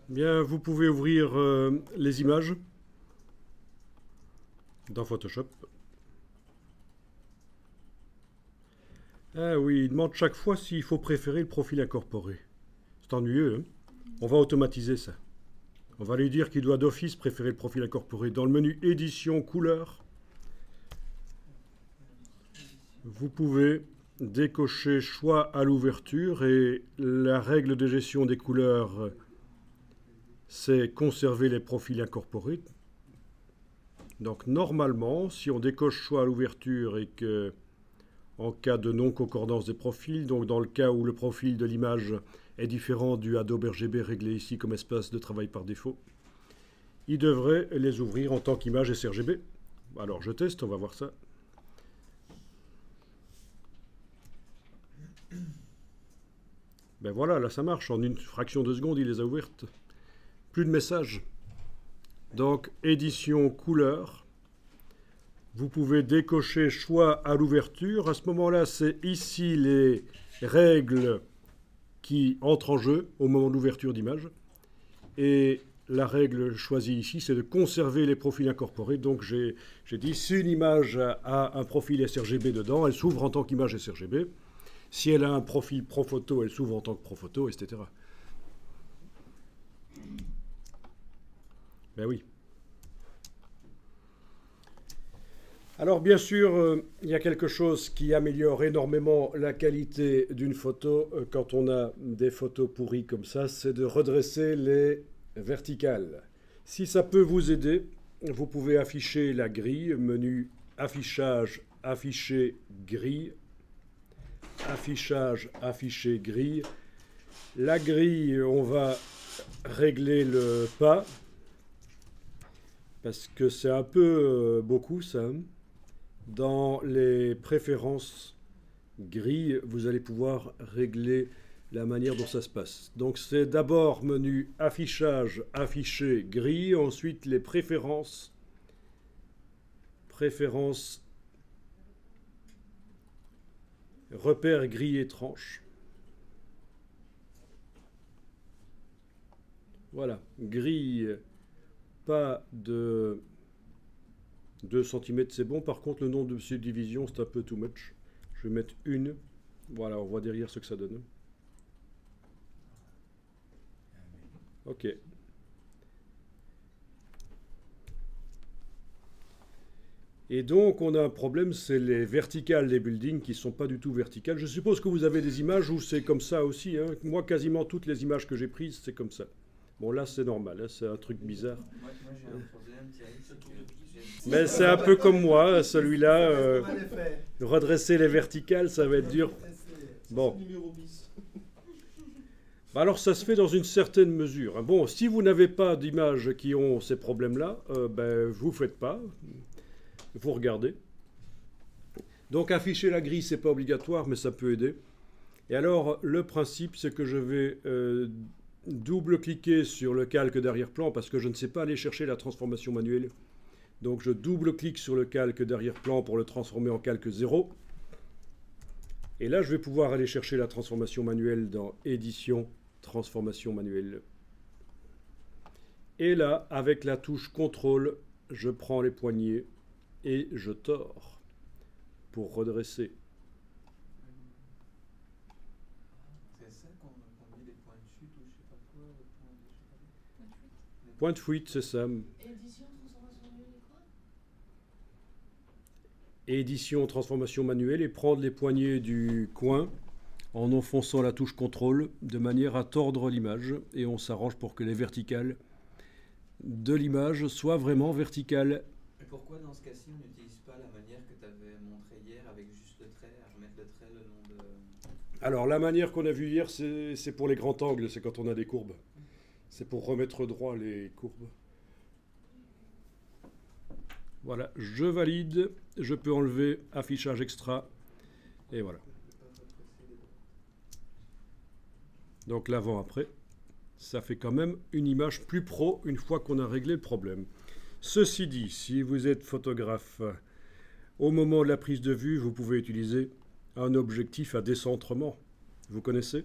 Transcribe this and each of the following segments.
Bien, vous pouvez ouvrir les images dans Photoshop. Ah oui, il demande chaque fois s'il faut préférer le profil incorporé. C'est ennuyeux, hein? On va automatiser ça. On va lui dire qu'il doit d'office préférer le profil incorporé. Dans le menu Édition, Couleurs, vous pouvez décocher Choix à l'ouverture et la règle de gestion des couleurs, c'est conserver les profils incorporés. Donc normalement, si on décoche Choix à l'ouverture et que, en cas de non-concordance des profils, donc dans le cas où le profil de l'image est différent du Adobe RGB réglé ici comme espace de travail par défaut, il devrait les ouvrir en tant qu'image sRGB. Alors je teste, on va voir ça. Ben voilà, là ça marche, en une fraction de seconde il les a ouvertes. Plus de messages. Donc édition couleur. Vous pouvez décocher choix à l'ouverture. À ce moment-là, c'est ici les règles qui entrent en jeu au moment de l'ouverture d'image. Et la règle choisie ici, c'est de conserver les profils incorporés. Donc j'ai dit, si une image a un profil sRGB dedans, elle s'ouvre en tant qu'image sRGB. Si elle a un profil ProPhoto, elle s'ouvre en tant que ProPhoto, etc. Ben oui. Alors bien sûr, il y a quelque chose qui améliore énormément la qualité d'une photo quand on a des photos pourries comme ça, c'est de redresser les verticales. Si ça peut vous aider, vous pouvez afficher la grille, menu affichage, afficher grille, affichage, afficher grille. La grille, on va régler le pas, parce que c'est un peu beaucoup ça. Dans les préférences grille, vous allez pouvoir régler la manière dont ça se passe. Donc c'est d'abord menu affichage, afficher grille, ensuite les préférences, repère grille et tranche. Voilà, grille, pas de 2 cm, c'est bon. Par contre, le nombre de subdivisions, c'est un peu too much. Je vais mettre une. Voilà, on voit derrière ce que ça donne. OK. Et donc, on a un problème, c'est les verticales des buildings qui ne sont pas du tout verticales. Je suppose que vous avez des images où c'est comme ça aussi, hein. Moi, quasiment toutes les images que j'ai prises, c'est comme ça. Bon, là, c'est normal, hein, c'est un truc bizarre. Moi j'ai un problème, Mais c'est un peu comme moi, celui-là. Redresser les verticales, ça va être dur. Bon. Bah alors, ça se fait dans une certaine mesure. Bon, si vous n'avez pas d'images qui ont ces problèmes-là, ben, vous ne faites pas. Vous regardez. Donc, afficher la grille, ce n'est pas obligatoire, mais ça peut aider. Et alors, le principe, c'est que je vais double-cliquer sur le calque d'arrière-plan parce que je ne sais pas aller chercher la transformation manuelle. Donc je double-clique sur le calque d'arrière-plan pour le transformer en calque 0. Et là, je vais pouvoir aller chercher la transformation manuelle dans Édition, Transformation manuelle. Et là, avec la touche CTRL, je prends les poignées et je tords pour redresser. c'est ça qu'on met des points de chute ou je sais pas quoi. Point de fuite, c'est ça. Édition, transformation manuelle et quoi? Édition, transformation manuelle et prendre les poignées du coin en enfonçant la touche CTRL de manière à tordre l'image et on s'arrange pour que les verticales de l'image soient vraiment verticales. Et pourquoi dans ce cas-ci on n'utilise pas la manière que tu avais montré hier avec juste le trait, à remettre le trait le long de... Alors la manière qu'on a vue hier, c'est pour les grands angles, c'est quand on a des courbes. C'est pour remettre droit les courbes. Voilà, je valide, je peux enlever affichage extra, et voilà. Donc l'avant-après, ça fait quand même une image plus pro une fois qu'on a réglé le problème. Ceci dit, si vous êtes photographe, au moment de la prise de vue, vous pouvez utiliser un objectif à décentrement. Vous connaissez ?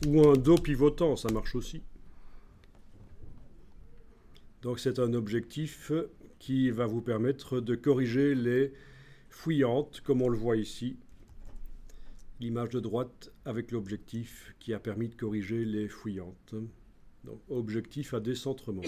ou un dos pivotant, ça marche aussi. Donc c'est un objectif qui va vous permettre de corriger les fouillantes, comme on le voit ici. L'image de droite avec l'objectif qui a permis de corriger les fouillantes. Donc objectif à décentrement.